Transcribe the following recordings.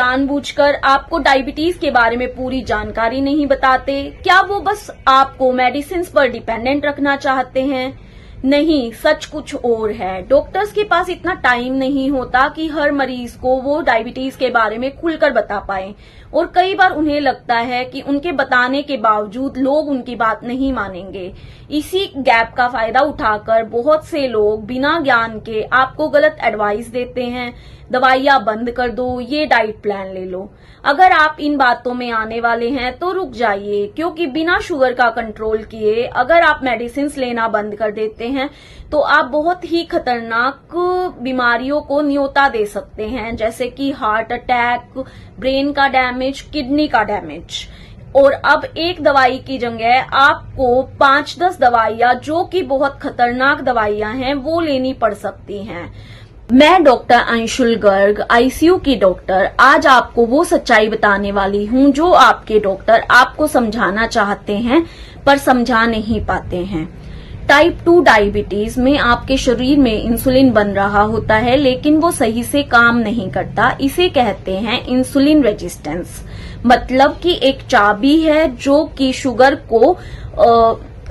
जानबूझकर आपको डायबिटीज के बारे में पूरी जानकारी नहीं बताते? क्या वो बस आपको मेडिसिन पर डिपेंडेंट रखना चाहते हैं? नहीं, सच कुछ और है। डॉक्टर्स के पास इतना टाइम नहीं होता कि हर मरीज को वो डायबिटीज के बारे में खुलकर बता पाए, और कई बार उन्हें लगता है कि उनके बताने के बावजूद लोग उनकी बात नहीं मानेंगे। इसी गैप का फायदा उठाकर बहुत से लोग बिना ज्ञान के आपको गलत एडवाइस देते हैं। दवाइयां बंद कर दो, ये डाइट प्लान ले लो। अगर आप इन बातों में आने वाले हैं तो रुक जाइए, क्योंकि बिना शुगर का कंट्रोल किए अगर आप मेडिसिन लेना बंद कर देते हैं तो आप बहुत ही खतरनाक बीमारियों को न्योता दे सकते हैं, जैसे कि हार्ट अटैक, ब्रेन का डैमेज, किडनी का डैमेज। और अब एक दवाई की जगह आपको 5-10 दवाइयां, जो कि बहुत खतरनाक दवाइयां हैं, वो लेनी पड़ सकती हैं। मैं डॉक्टर अंशुल गर्ग, आईसीयू की डॉक्टर, आज आपको वो सच्चाई बताने वाली हूँ जो आपके डॉक्टर आपको समझाना चाहते हैं पर समझा नहीं पाते हैं। टाइप 2 डायबिटीज में आपके शरीर में इंसुलिन बन रहा होता है, लेकिन वो सही से काम नहीं करता। इसे कहते हैं इंसुलिन रेजिस्टेंस। मतलब कि एक चाबी है जो कि शुगर को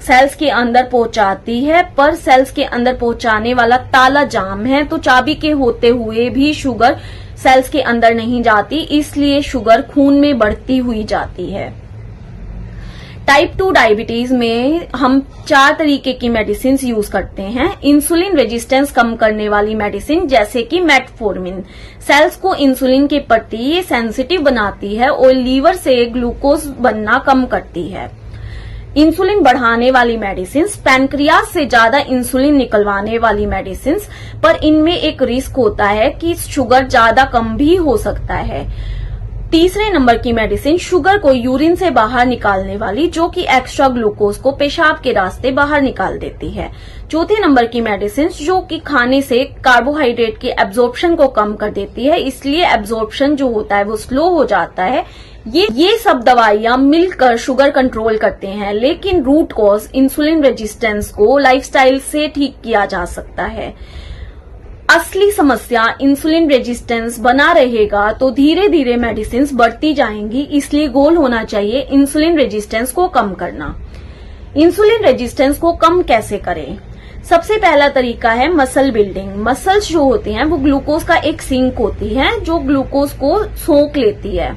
सेल्स के अंदर पहुंचाती है, पर सेल्स के अंदर पहुंचाने वाला ताला जाम है, तो चाबी के होते हुए भी शुगर सेल्स के अंदर नहीं जाती, इसलिए शुगर खून में बढ़ती हुई जाती है। टाइप 2 डायबिटीज में हम 4 तरीके की मेडिसिन यूज करते हैं। इंसुलिन रेजिस्टेंस कम करने वाली मेडिसिन, जैसे कि मेटफॉर्मिन, सेल्स को इंसुलिन के प्रति ये सेंसिटिव बनाती है और लीवर से ग्लूकोज बनना कम करती है। इंसुलिन बढ़ाने वाली मेडिसिन, पैनक्रियाज से ज्यादा इंसुलिन निकलवाने वाली मेडिसिन, पर इनमें एक रिस्क होता है कि शुगर ज्यादा कम भी हो सकता है। तीसरे नंबर की मेडिसिन, शुगर को यूरिन से बाहर निकालने वाली, जो कि एक्स्ट्रा ग्लूकोज को पेशाब के रास्ते बाहर निकाल देती है। चौथे नंबर की मेडिसिन, जो कि खाने से कार्बोहाइड्रेट के एब्जॉर्प्शन को कम कर देती है, इसलिए एब्जॉर्प्शन जो होता है वो स्लो हो जाता है। ये सब दवाइयां मिलकर शुगर कंट्रोल करते हैं, लेकिन रूट कॉज इंसुलिन रेजिस्टेंस को लाइफस्टाइल से ठीक किया जा सकता है। असली समस्या इंसुलिन रेजिस्टेंस बना रहेगा तो धीरे धीरे मेडिसिन बढ़ती जाएंगी, इसलिए गोल होना चाहिए इंसुलिन रेजिस्टेंस को कम करना। इंसुलिन रेजिस्टेंस को कम कैसे करें? सबसे पहला तरीका है मसल बिल्डिंग। मसल्स जो होती हैं वो ग्लूकोज का एक सिंक होती है जो ग्लूकोज को सोख लेती है।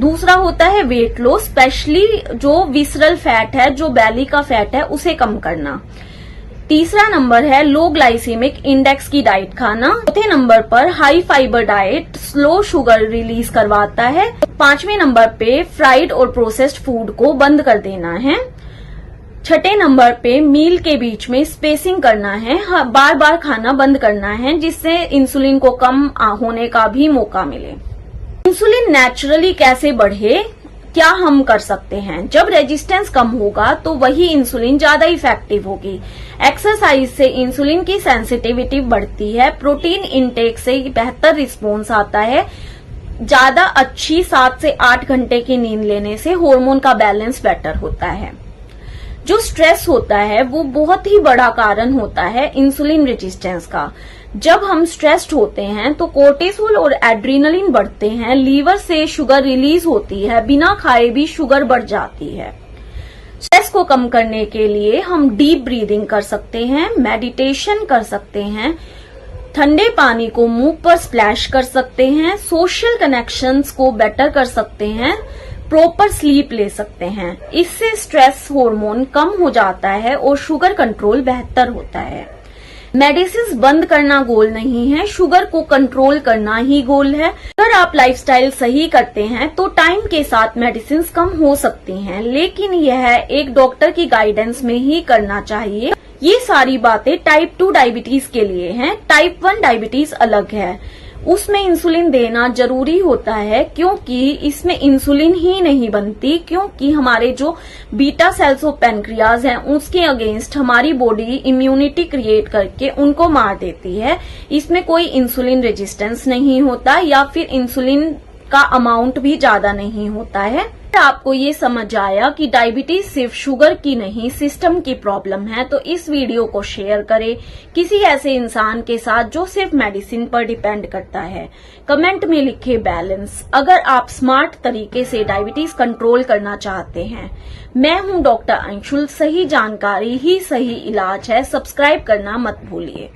दूसरा होता है वेट लॉस, स्पेशली जो विसरल फैट है, जो बैली का फैट है, उसे कम करना। तीसरा नंबर है लो ग्लाइसेमिक इंडेक्स की डाइट खाना। चौथे नंबर पर high fibre diet slow sugar release करवाता है। 5वें नंबर पे फ्राइड और प्रोसेस्ड फूड को बंद कर देना है। 6ठे नंबर पे मील के बीच में स्पेसिंग करना है, बार बार खाना बंद करना है, जिससे इंसुलिन को कम होने का भी मौका मिले। इंसुलिन नेचुरली कैसे बढ़े, क्या हम कर सकते हैं? जब रेजिस्टेंस कम होगा तो वही इंसुलिन ज्यादा इफेक्टिव होगी। एक्सरसाइज से इंसुलिन की सेंसिटिविटी बढ़ती है। प्रोटीन इंटेक से बेहतर रिस्पॉन्स आता है। ज्यादा अच्छी 7 से 8 घंटे की नींद लेने से हार्मोन का बैलेंस बेटर होता है। जो स्ट्रेस होता है वो बहुत ही बड़ा कारण होता है इंसुलिन रेजिस्टेंस का। जब हम स्ट्रेस्ड होते हैं तो कोर्टिसोल और एड्रेनलिन बढ़ते हैं, लीवर से शुगर रिलीज होती है, बिना खाए भी शुगर बढ़ जाती है। स्ट्रेस को कम करने के लिए हम डीप ब्रीदिंग कर सकते हैं, मेडिटेशन कर सकते हैं, ठंडे पानी को मुंह पर स्प्लैश कर सकते हैं, सोशल कनेक्शंस को बेटर कर सकते हैं, प्रॉपर स्लीप ले सकते हैं। इससे स्ट्रेस हार्मोन कम हो जाता है और शुगर कंट्रोल बेहतर होता है। मेडिसिन बंद करना गोल नहीं है, शुगर को कंट्रोल करना ही गोल है। अगर आप लाइफस्टाइल सही करते हैं तो टाइम के साथ मेडिसिन कम हो सकती हैं, लेकिन यह एक डॉक्टर की गाइडेंस में ही करना चाहिए। ये सारी बातें टाइप 2 डायबिटीज के लिए हैं। टाइप 1 डायबिटीज अलग है, उसमें इंसुलिन देना जरूरी होता है, क्योंकि इसमें इंसुलिन ही नहीं बनती, क्योंकि हमारे जो बीटा सेल्स ऑफ पैनक्रियाज हैं उसके अगेंस्ट हमारी बॉडी इम्यूनिटी क्रिएट करके उनको मार देती है। इसमें कोई इंसुलिन रेजिस्टेंस नहीं होता, या फिर इंसुलिन का अमाउंट भी ज्यादा नहीं होता है। आपको ये समझ आया कि डायबिटीज सिर्फ शुगर की नहीं सिस्टम की प्रॉब्लम है, तो इस वीडियो को शेयर करें किसी ऐसे इंसान के साथ जो सिर्फ मेडिसिन पर डिपेंड करता है। कमेंट में लिखे बैलेंस अगर आप स्मार्ट तरीके से डायबिटीज कंट्रोल करना चाहते हैं। मैं हूं डॉक्टर अंशुल, सही जानकारी ही सही इलाज है। सब्सक्राइब करना मत भूलिए।